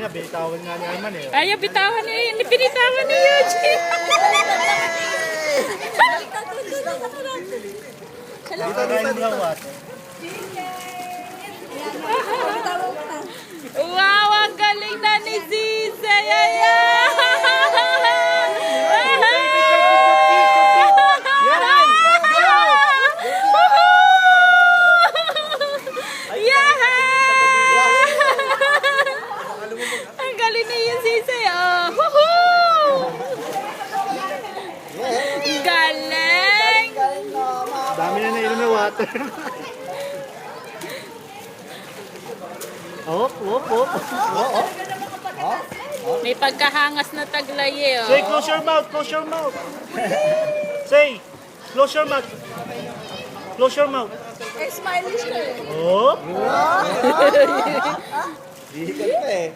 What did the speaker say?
nga, binitawan nga ni Arman eh. Ayaw, bitawan niya yun. Pinitawan ni Eugene. Dito rin lawat. Wow, ang galing na ni Sisa. Yaya! Ang galing na yung Sisa. Galing! Dami na nainom na water. Op. May pagkahangas na taglay eh. Say, close your mouth, close your mouth. Say, close your mouth. Close your mouth. Smiley siya eh. Oh. Hindi ka pa eh.